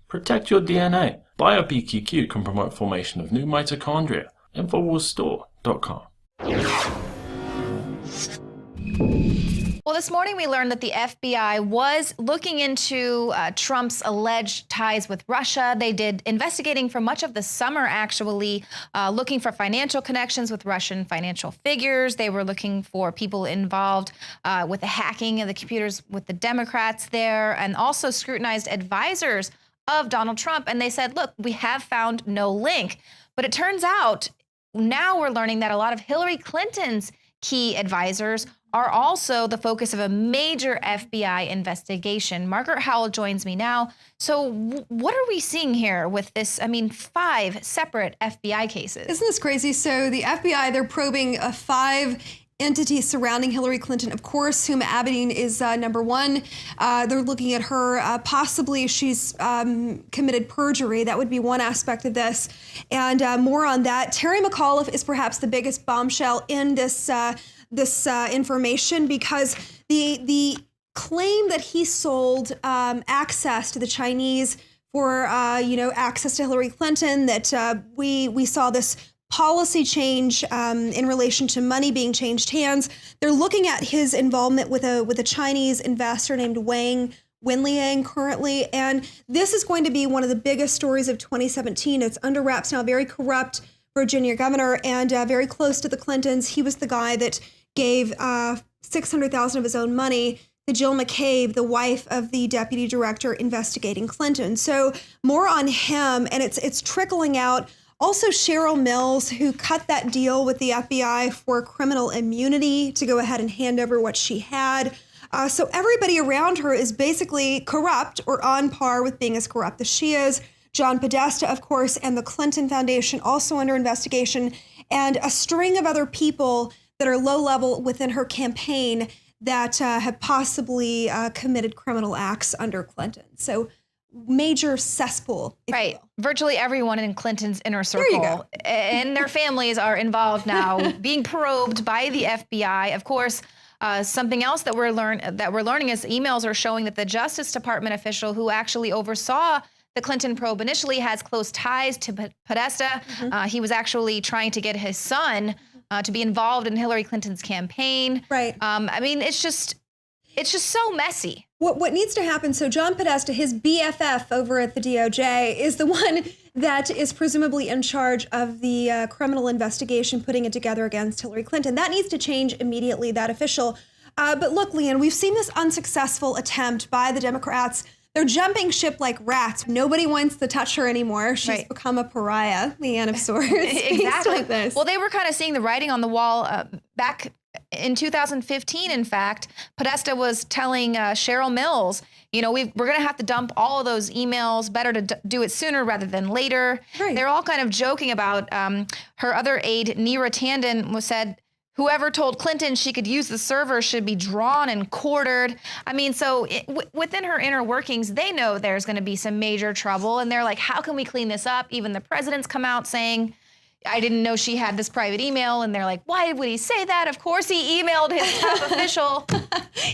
Protect your DNA. BioPQQ can promote formation of new mitochondria. Infowarsstore.com. Well, this morning we learned that the FBI was looking into Trump's alleged ties with Russia. They did investigating for much of the summer, actually, looking for financial connections with Russian financial figures. They were looking for people involved with the hacking of the computers with the Democrats there, and also scrutinized advisors of Donald Trump. And they said, look, we have found no link. But it turns out now we're learning that a lot of Hillary Clinton's key advisors are also the focus of a major FBI investigation. Margaret Howell joins me now. So what are we seeing here with this, 5 separate FBI cases? Isn't this crazy? So the FBI, they're probing 5 entities surrounding Hillary Clinton, of course, whom Abedin is number one. They're looking at her. Possibly she's committed perjury. That would be one aspect of this. And more on that. Terry McAuliffe is perhaps the biggest bombshell in this information, because the claim that he sold access to the Chinese for access to Hillary Clinton, that we saw this policy change in relation to money being changed hands. They're looking at his involvement with a Chinese investor named Wang Wenliang currently, and this is going to be one of the biggest stories of 2017. It's under wraps now. Very corrupt Virginia governor and very close to the Clintons. He was the guy that gave $600,000 of his own money to Jill McCabe, the wife of the deputy director investigating Clinton. So more on him, and it's trickling out. Also, Cheryl Mills, who cut that deal with the FBI for criminal immunity to go ahead and hand over what she had. So everybody around her is basically corrupt or on par with being as corrupt as she is. John Podesta, of course, and the Clinton Foundation also under investigation, and a string of other people that are low level within her campaign that have possibly committed criminal acts under Clinton. So major cesspool. Right. Virtually everyone in Clinton's inner circle and their families are involved now, being probed by the FBI. Of course, something else that we're learning is emails are showing that the Justice Department official who actually oversaw the Clinton probe initially has close ties to Podesta. He was actually trying to get his son to be involved in Hillary Clinton's campaign. Right. It's just so messy. What needs to happen, so John Podesta, his BFF over at the DOJ, is the one that is presumably in charge of the criminal investigation, putting it together against Hillary Clinton. That needs to change immediately, that official. But look, Leanne, we've seen this unsuccessful attempt by the Democrats. They're jumping ship like rats. Nobody wants to touch her anymore. She's become a pariah, Leanne, of sorts. Exactly. Like this. Well, they were kind of seeing the writing on the wall back in 2015, in fact. Podesta was telling Cheryl Mills, we're going to have to dump all of those emails. Better to do it sooner rather than later. Right. They're all kind of joking about her other aide, Neera Tanden, said, whoever told Clinton she could use the server should be drawn and quartered. Within her inner workings, they know there's going to be some major trouble. And they're like, how can we clean this up? Even the president's come out saying, I didn't know she had this private email. And they're like, why would he say that? Of course he emailed his top official.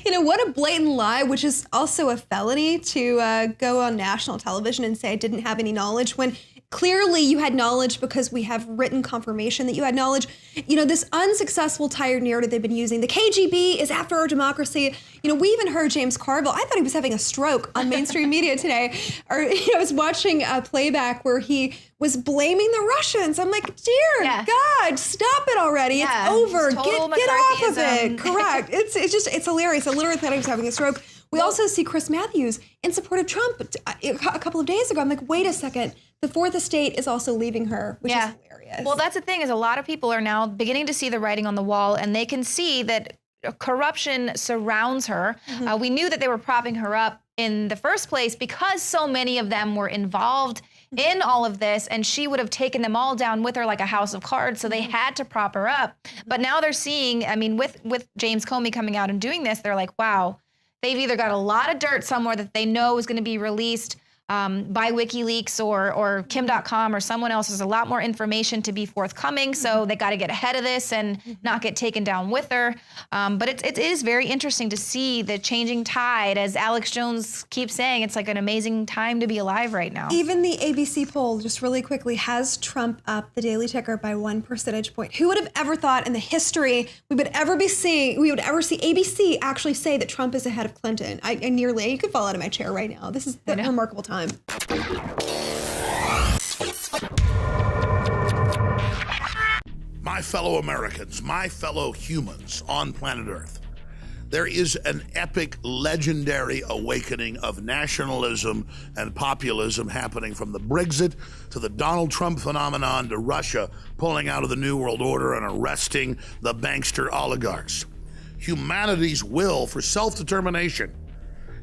What a blatant lie, which is also a felony to go on national television and say I didn't have any knowledge when clearly you had knowledge, because we have written confirmation that you had knowledge. This unsuccessful tired narrative they've been using. The KGB is after our democracy. We even heard James Carville. I thought he was having a stroke on mainstream media today. Or I was watching a playback where he was blaming the Russians. I'm like, dear God, stop it already. It's over. Get off of it. Correct. It's hilarious. I literally thought he was having a stroke. We also see Chris Matthews in support of Trump a couple of days ago. I'm like, wait a second. The fourth estate is also leaving her, which is hilarious. Well, that's the thing, is a lot of people are now beginning to see the writing on the wall, and they can see that corruption surrounds her. We knew that they were propping her up in the first place because so many of them were involved in all of this, and she would have taken them all down with her like a house of cards, so they had to prop her up. But now they're seeing, with James Comey coming out and doing this, they're like, wow, they've either got a lot of dirt somewhere that they know is going to be released, by WikiLeaks or Kim.com or someone else. There's a lot more information to be forthcoming, so they got to get ahead of this and not get taken down with her. But it is very interesting to see the changing tide. As Alex Jones keeps saying, it's like an amazing time to be alive right now. Even the ABC poll, just really quickly, has Trump up the daily ticker by 1 percentage point. Who would have ever thought in the history we would ever see ABC actually say that Trump is ahead of Clinton? I nearly, you could fall out of my chair right now. This is a remarkable time. My fellow Americans, my fellow humans on planet Earth, there is an epic, legendary awakening of nationalism and populism happening from the Brexit to the Donald Trump phenomenon to Russia pulling out of the New World Order and arresting the bankster oligarchs. Humanity's will for self-determination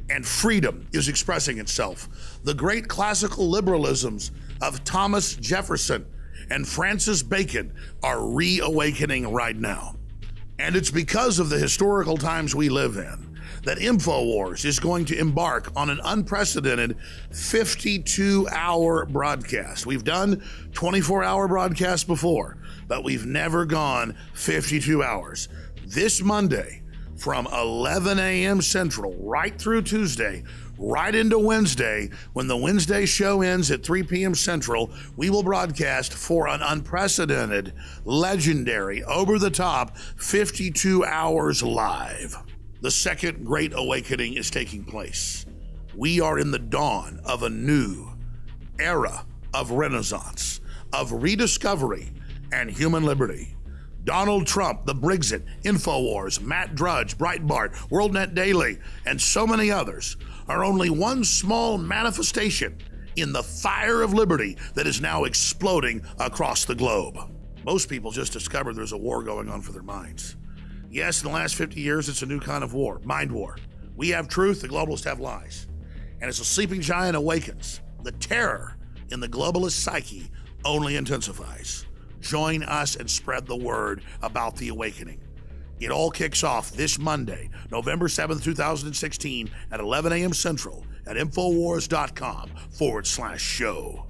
and freedom is expressing itself. The great classical liberalisms of Thomas Jefferson and Francis Bacon are reawakening right now. And it's because of the historical times we live in that Infowars is going to embark on an unprecedented 52-hour broadcast. We've done 24-hour broadcasts before, but we've never gone 52 hours. This Monday, from 11 a.m. Central, right through Tuesday, right into Wednesday, when the Wednesday show ends at 3 p.m. Central, we will broadcast for an unprecedented, legendary, over-the-top 52 hours live. The second great awakening is taking place. We are in the dawn of a new era of renaissance, of rediscovery and human liberty. Donald Trump, the Brexit, Infowars, Matt Drudge, Breitbart, WorldNet Daily, and so many others are only one small manifestation in the fire of liberty that is now exploding across the globe. Most people just discovered there's a war going on for their minds. Yes, in the last 50 years, it's a new kind of war, mind war. We have truth, the globalists have lies. And as the sleeping giant awakens, the terror in the globalist psyche only intensifies. Join us and spread the word about the awakening. It all kicks off this Monday, November 7th, 2016 at 11 a.m. Central at Infowars.com/show.